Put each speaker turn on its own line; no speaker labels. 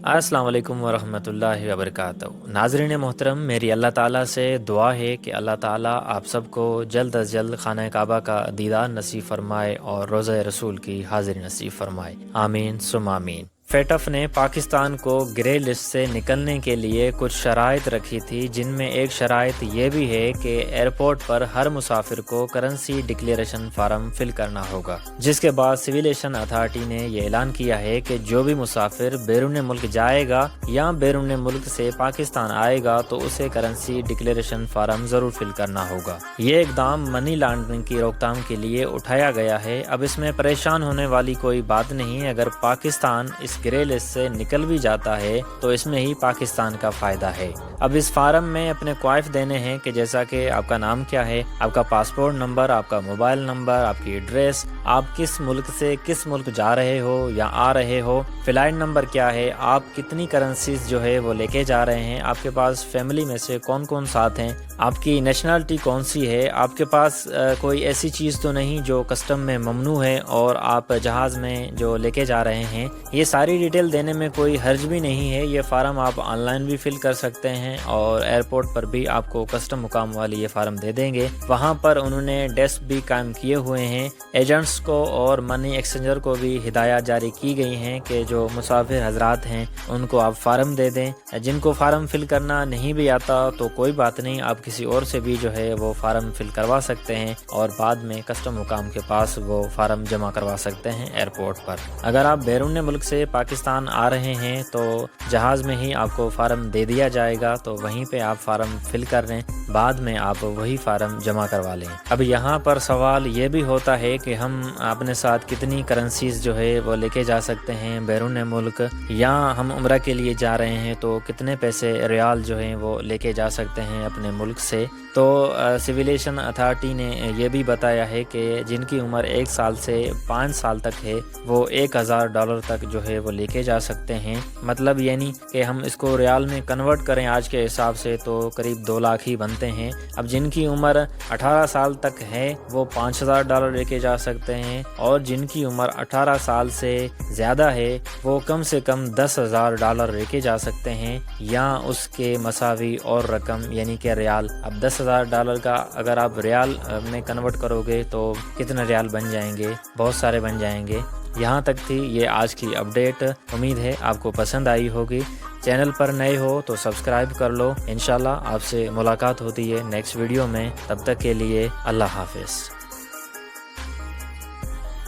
السلام علیکم ورحمۃ اللہ وبرکاتہ۔ ناظرین محترم، میری اللہ تعالیٰ سے دعا ہے کہ اللہ تعالیٰ آپ سب کو جلد از جلد خانہ کعبہ کا دیدار نصیب فرمائے اور روضہ رسول کی حاضری نصیب فرمائے، آمین ثم آمین۔ فیٹف نے پاکستان کو گرے لسٹ سے نکلنے کے لیے کچھ شرائط رکھی تھی، جن میں ایک شرائط یہ بھی ہے کہ ایئرپورٹ پر ہر مسافر کو کرنسی ڈکلیریشن فارم فل کرنا ہوگا، جس کے بعد سویلیشن اتھارٹی نے یہ اعلان کیا ہے کہ جو بھی مسافر بیرون ملک جائے گا یا بیرون ملک سے پاکستان آئے گا تو اسے کرنسی ڈکلیریشن فارم ضرور فل کرنا ہوگا۔ یہ اقدام منی لانڈرنگ کی روک تھام کے لیے اٹھایا گیا ہے۔ اب اس میں پریشان ہونے والی کوئی بات نہیں، اگر پاکستان اس گرے لسٹ سے نکل بھی جاتا ہے تو اس میں ہی پاکستان کا فائدہ ہے۔ اب اس فارم میں اپنے کوائف دینے ہیں کہ جیسا کہ آپ کا نام کیا ہے، آپ کا پاسپورٹ نمبر، آپ کا موبائل نمبر، آپ کی ایڈریس، آپ کس ملک سے کس ملک جا رہے ہو یا آ رہے ہو، فلائٹ نمبر کیا ہے، آپ کتنی کرنسیز جو ہے وہ لے کے جا رہے ہیں، آپ کے پاس فیملی میں سے کون کون ساتھ ہیں، آپ کی نیشنلٹی کون سی ہے، آپ کے پاس کوئی ایسی چیز تو نہیں جو کسٹم میں ممنوع ہے اور آپ جہاز میں جو لے کے جا رہے ہیں، یہ ساری ڈیٹیل دینے میں کوئی حرج بھی نہیں ہے۔ یہ فارم آپ آن لائن بھی فل کر سکتے ہیں اور ایئرپورٹ پر بھی آپ کو کسٹم مقام والے یہ فارم دے دیں گے۔ وہاں پر انہوں نے ڈیسک بھی قائم کیے ہوئے ہیں۔ ایجنٹس کو اور منی ایکسچینجر کو بھی ہدایات جاری کی گئی ہیں کہ جو مسافر حضرات ہیں ان کو آپ فارم دے دیں۔ جن کو فارم فل کرنا نہیں بھی آتا تو کوئی بات نہیں، آپ کسی اور سے بھی جو ہے وہ فارم فل کروا سکتے ہیں اور بعد میں کسٹم مقام کے پاس وہ فارم جمع کروا سکتے ہیں ایئرپورٹ پر۔ اگر آپ بیرون ملک سے پاکستان آ رہے ہیں تو جہاز میں ہی آپ کو فارم دے دیا جائے گا، تو وہیں پہ آپ فارم فل کر لیں، بعد میں آپ وہی فارم جمع کروا لیں۔ اب یہاں پر سوال یہ بھی ہوتا ہے کہ ہم اپنے ساتھ کتنی کرنسیز جو ہے وہ لے کے جا سکتے ہیں بیرون ملک، یا ہم عمرہ کے لیے جا رہے ہیں تو کتنے پیسے ریال جو ہیں وہ لے کے جا سکتے ہیں اپنے ملک سے۔ تو سویلیشن اتھارٹی نے یہ بھی بتایا ہے کہ جن کی عمر 1 سال سے 5 سال تک ہے وہ $1000 تک جو ہے وہ لے کے جا سکتے ہیں۔ مطلب یعنی کہ ہم اس کو ریال میں کنورٹ کریں آج کے حساب سے تو قریب 2 لاکھ ہی بنتے ہیں۔ اب جن کی عمر 18 سال تک ہے وہ $5000 لے کے جا سکتے ہیں، اور جن کی عمر 18 سال سے زیادہ ہے وہ کم سے کم $10,000 لے کے جا سکتے ہیں، یا اس کے مساوی اور رقم یعنی کہ ریال۔ اب $10,000 کا اگر آپ ریال میں کنورٹ کرو گے تو کتنے ریال بن جائیں گے؟ بہت سارے بن جائیں گے۔ یہاں تک تھی یہ آج کی اپڈیٹ، امید ہے آپ کو پسند آئی ہوگی۔ چینل پر نئے ہو تو سبسکرائب کر لو۔ انشاءاللہ آپ سے ملاقات ہوتی ہے نیکسٹ ویڈیو میں، تب تک کے لیے اللہ حافظ۔